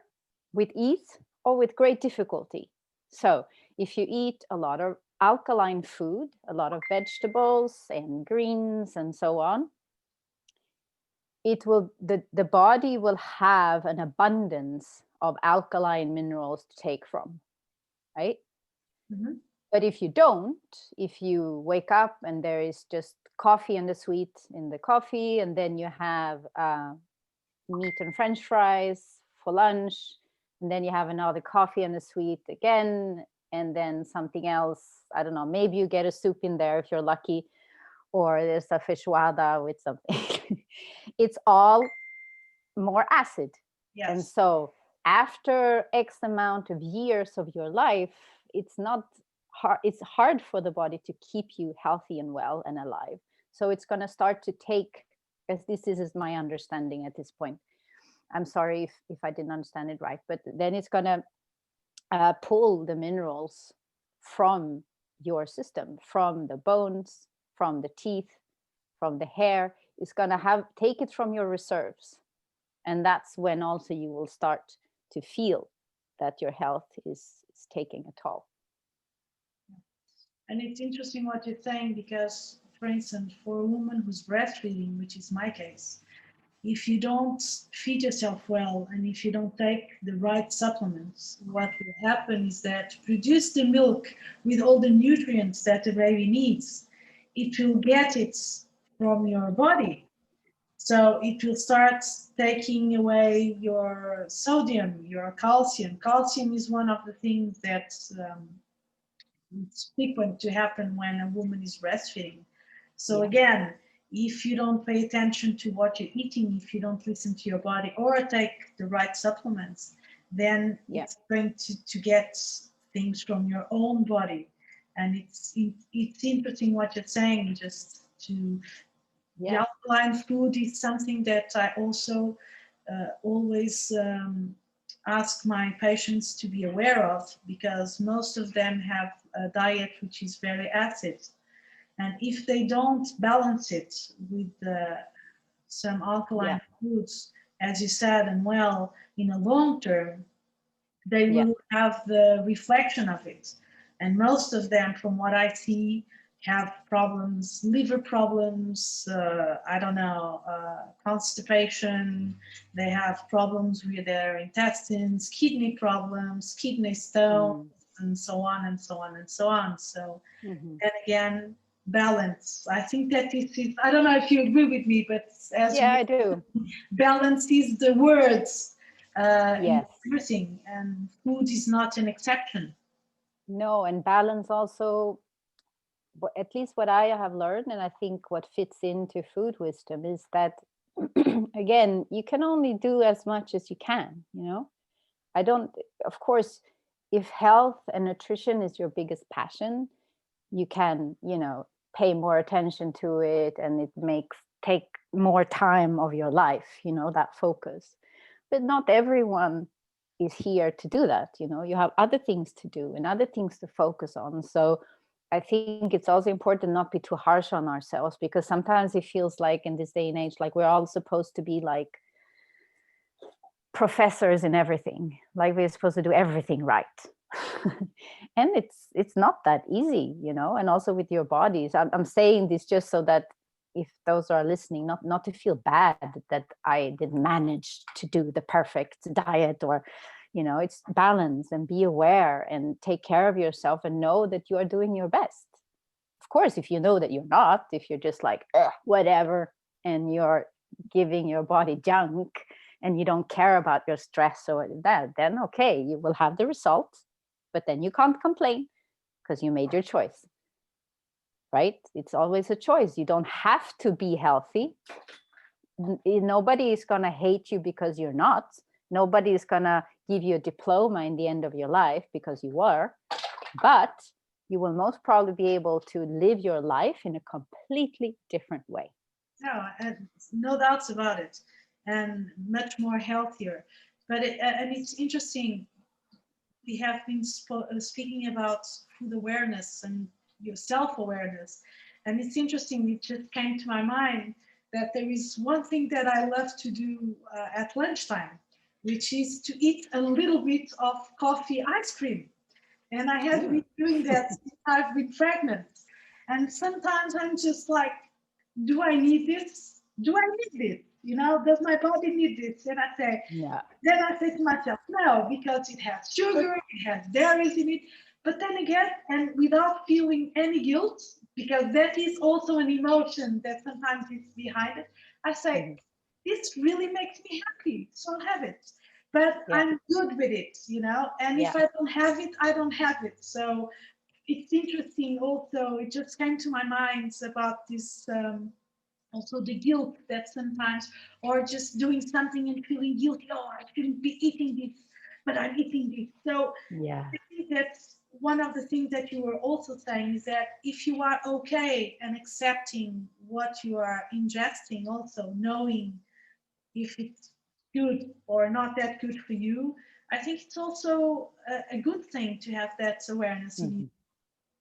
with ease or with great difficulty. So if you eat a lot of alkaline food, a lot of vegetables and greens and so on, the body will have an abundance of alkaline minerals to take from, right? Mm-hmm. But if you don't, if you wake up and there is just coffee and the sweet in the coffee, and then you have meat and French fries for lunch, and then you have another coffee and a sweet again, and then something else, I don't know, maybe you get a soup in there if you're lucky, or there's a feijoada with something. It's all more acid. Yes. And so after X amount of years of your life, it's hard for the body to keep you healthy and well and alive. So it's going to start to take, as this is my understanding at this point. I'm sorry if I didn't understand it right, but then it's going to pull the minerals from your system, from the bones, from the teeth, from the hair. It's going to take it from your reserves. And that's when also you will start to feel that your health is taking a toll. And it's interesting what you're saying, because, for instance, for a woman who's breastfeeding, which is my case, if you don't feed yourself well and if you don't take the right supplements, what will happen is that to produce the milk with all the nutrients that the baby needs, it will get it from your body. So it will start taking away your sodium, your calcium. Calcium is one of the things that it's frequent to happen when a woman is breastfeeding. So Yeah. again, if you don't pay attention to what you're eating, if you don't listen to your body or take the right supplements, then Yeah. it's going to get things from your own body. And it's interesting what you're saying, just to the Yeah. alkaline food is something that I also always ask my patients to be aware of, because most of them have a diet which is very acid. And if they don't balance it with some Yeah. alkaline foods, as you said, and well, in a long term, they Yeah. will have the reflection of it. And most of them, from what I see, have problems, liver problems, I don't know, constipation. They have problems with their intestines, kidney problems, kidney stones, Mm. and so on and so on and so on. So, Mhm. and again, balance. I think that this is, I don't know if you agree with me, but as Yeah, we, I do. balance is the words in Yes. everything, and food is not an exception. No, and balance also, at least what I have learned, and I think what fits into food wisdom is that, again, you can only do as much as you can, you know? I don't, of course, if health and nutrition is your biggest passion, you can, pay more attention to it, and it makes take more time of your life, that focus. But not everyone is here to do that. You have other things to do and other things to focus on. So I think it's also important not be too harsh on ourselves, because sometimes it feels like in this day and age, like we're all supposed to be like professors in everything, like we're supposed to do everything right. And it's not that easy, and also with your bodies. I'm saying this just so that if those are listening, not to feel bad that I didn't manage to do the perfect diet, or it's balance, and be aware and take care of yourself and know that you are doing your best. Of course, if you know that you're not, if you're just like, whatever, and you're giving your body junk, and you don't care about your stress or that, then okay, you will have the results, but then you can't complain because you made your choice, right? It's always a choice. You don't have to be healthy. Nobody is going to hate you because you're not. Nobody is going to give you a diploma in the end of your life because you were, but you will most probably be able to live your life in a completely different way. No, no doubts about it, and much more healthier. But and it's interesting. We have been speaking about food awareness and your self-awareness, and it's interesting. It just came to my mind that there is one thing that I love to do at lunchtime, which is to eat a little bit of coffee ice cream. And I have been doing that since I've been pregnant. And sometimes I'm just like, do I need this? Do I need this? Does my body need this? And Yeah. then I say to myself, no, because it has sugar, it has dairies in it. But then again, and without feeling any guilt, because that is also an emotion that sometimes is behind it, I say, Mhm. this really makes me happy, so I'll have it. But Yeah. I'm good with it, and if Yeah. I don't have it, I don't have it. So it's interesting also, it just came to my mind about this, also the guilt that sometimes, or just doing something and feeling guilty, oh, I shouldn't be eating this, but I'm eating this. So Yeah. I think that's one of the things that you were also saying, is that if you are okay and accepting what you are ingesting, also knowing if it's good or not that good for you, I think it's also a good thing to have that awareness in you. Mhm.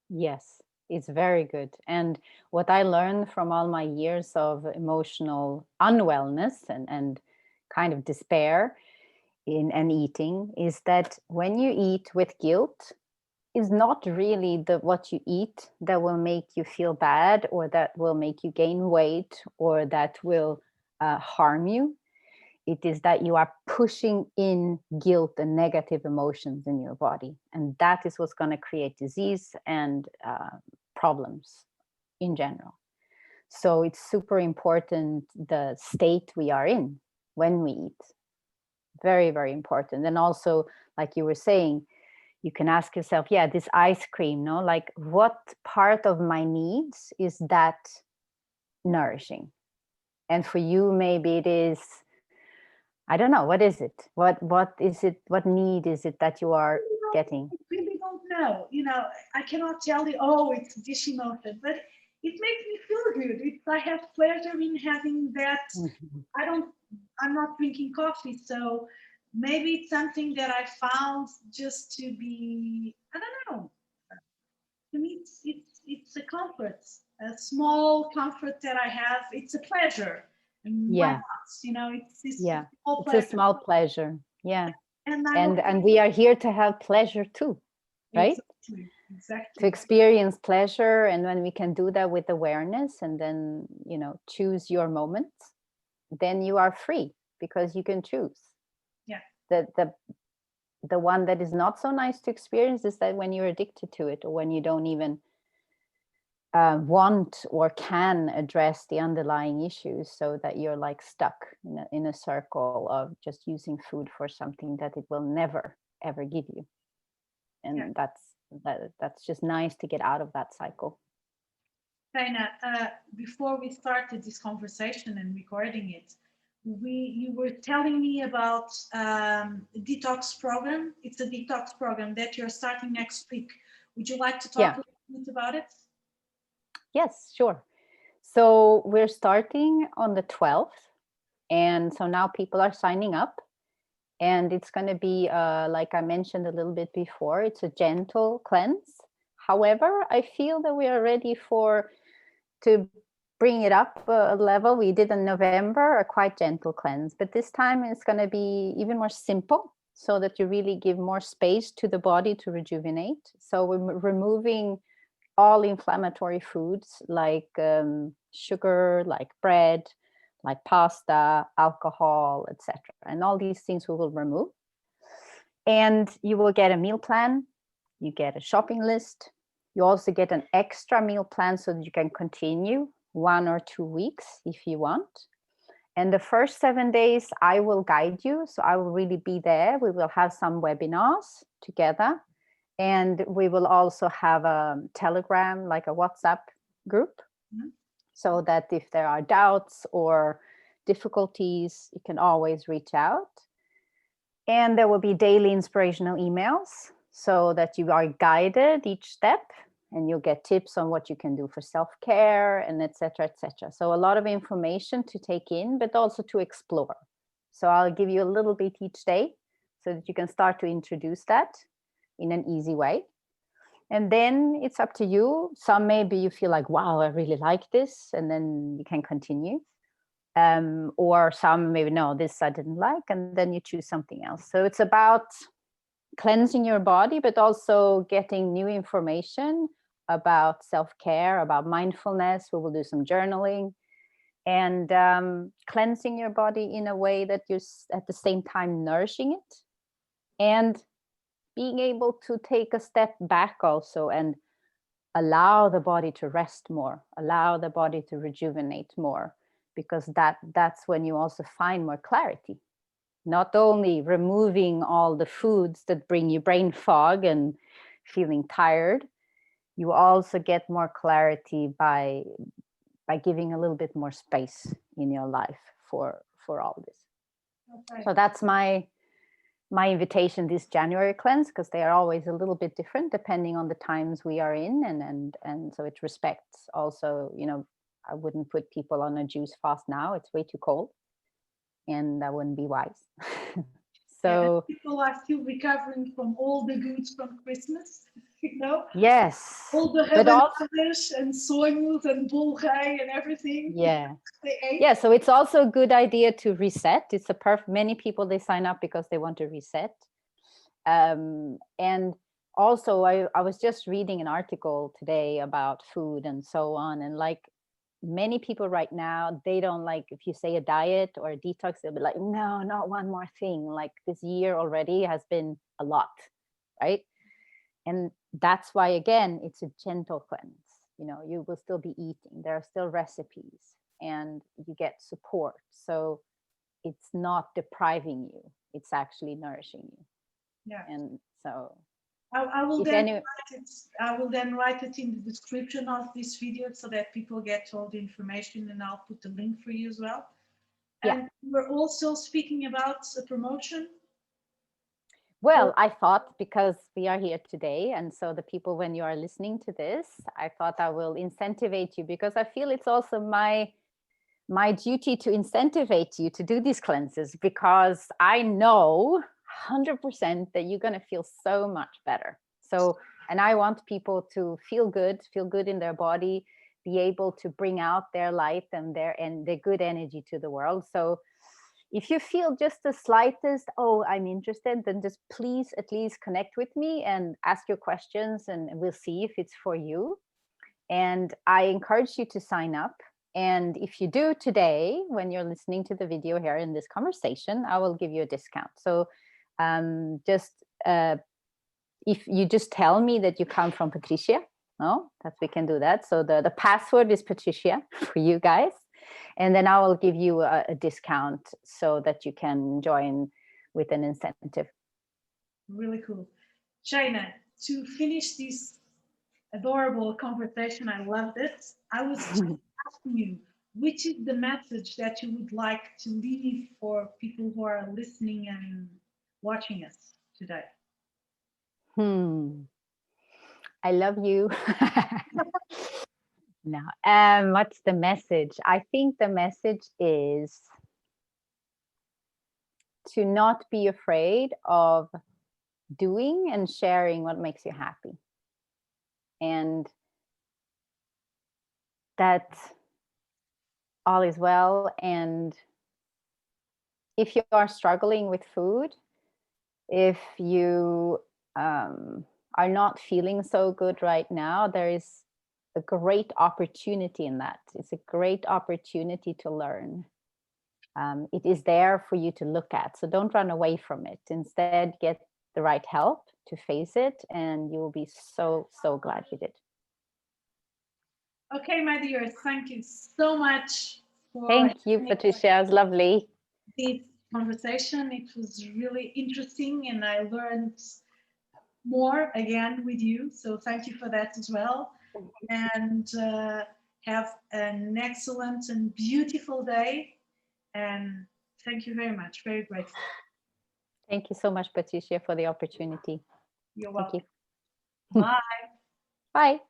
Yes, it's very good. And what I learned from all my years of emotional unwellness and kind of despair in and eating is that when you eat with guilt, is not really the what you eat that will make you feel bad, or that will make you gain weight, or that will harm you. It is that you are pushing in guilt and negative emotions in your body, and that is what's going to create disease and problems in general. So it's super important the state we are in when we eat. Very, very important. And also, like you were saying, you can ask yourself, yeah, this ice cream, no, like what part of my needs is that nourishing? And for you, maybe it is, I don't know, what is it? What is it? What need is it that you are getting? I really don't know. I cannot tell you, oh, it's this emotion, but it makes me feel good. I have pleasure in having that. Mhm. I'm not drinking coffee, so maybe it's something that I found just to be, I don't know. To me, it's a comfort, a small comfort that I have. It's a pleasure, and why Yeah, not? It's this yeah. small It's a pleasure, small pleasure. Yeah. and I'm And we are here to have pleasure too, right? To exactly. experience pleasure, and when we can do that with awareness and then choose your moments, then you are free because you can choose. Yeah, The one that is not so nice to experience is that when you're addicted to it, or when you don't even want or can address the underlying issues, so that you're like stuck in a circle of just using food for something that it will never ever give you. yeah. And that's just nice to get out of that cycle. Shayna, before we started this conversation and recording it, you were telling me about a detox program. It's a detox program that you're starting next week. Would you like to talk Yeah. a little bit about it? Yes, sure. So we're starting on the 12th, and so now people are signing up, and it's going to be like I mentioned a little bit before, it's a gentle cleanse. However, I feel that we are ready to bring it up a level. We did in November a quite gentle cleanse, but this time it's going to be even more simple, so that you really give more space to the body to rejuvenate. So we're removing all inflammatory foods like sugar, like bread, like pasta, alcohol, etc. And all these things we will remove. And you will get a meal plan, you get a shopping list, you also get an extra meal plan so that you can continue 1 or 2 weeks if you want. And the first 7 days, I will guide you. So I will really be there. We will have some webinars together. And we will also have a Telegram, like a WhatsApp group, so that if there are doubts or difficulties, you can always reach out. And there will be daily inspirational emails so that you are guided each step, and you'll get tips on what you can do for self-care and etc. etc. So a lot of information to take in, but also to explore. So I'll give you a little bit each day so that you can start to introduce that in an easy way. And then it's up to you. Some maybe you feel like, wow, I really like this, and then you can continue. Or some maybe, no, this I didn't like, and then you choose something else. So it's about cleansing your body, but also getting new information about self-care, about mindfulness. We will do some journaling, and cleansing your body in a way that you're at the same time nourishing it, and being able to take a step back also and allow the body to rest more, allow the body to rejuvenate more, because that's when you also find more clarity. Not only removing all the foods that bring you brain fog and feeling tired, you also get more clarity by giving a little bit more space in your life for all this. Okay. So that's my invitation this January cleanse, because they are always a little bit different depending on the times we are in, and so it respects also, I wouldn't put people on a juice fast now. It's way too cold, and that wouldn't be wise. Yeah, So people are still recovering from all the goods from Christmas, yes, all the but also rabanadas and sonhos and bolo rei and everything yeah, they ate. yeah. So it's also a good idea to reset. It's a many people, they sign up because they want to reset. And also I was just reading an article today about food and so on, and like many people right now, they don't like, if you say a diet or a detox, they'll be like, no, not one more thing. Like this year already has been a lot, right? And that's why, again, it's a gentle cleanse. You will still be eating, there are still recipes, and you get support. So it's not depriving you, it's actually nourishing you. Yeah. And so I will If then any, write it. I will then write it in the description of this video so that people get all the information, and I'll put the link for you as well. Yeah. And we're also speaking about a promotion. well, I thought because we are here today, and so the people, when you are listening to this, I thought I will incentivate you, because I feel it's also my duty to incentivate you to do these cleanses, because I know 100% that you're going to feel so much better. So, and I want people to feel good in their body, be able to bring out their light and their good energy to the world. So if you feel just the slightest, oh, I'm interested, then just please at least connect with me and ask your questions, and we'll see if it's for you. And I encourage you to sign up. And if you do today, when you're listening to the video here in this conversation, I will give you a discount. So if you just tell me that you come from Patrícia, that we can do that. So the password is Patrícia for you guys. And then I will give you a discount so that you can join with an incentive. Really cool. Shayna, to finish this adorable conversation, I loved it. I was just asking you, which is the message that you would like to leave for people who are listening and watching us today? I love you. No. What's the message? I think the message is to not be afraid of doing and sharing what makes you happy. And that all is well. And if you are struggling with food, if you are not feeling so good right now, there is a great opportunity in that. It's a great opportunity to learn. It is there for you to look at. So don't run away from it. Instead, get the right help to face it, and you will be so, so glad you did. Okay, my dears, thank you so much for Thank you, Patrícia. It was lovely. this conversation. It was really interesting, and I learned more again with you. So thank you for that as well. And have an excellent and beautiful day. And thank you very much. Very grateful. Thank you so much, Patrícia, for the opportunity. You're Thank welcome. you. Bye. Bye.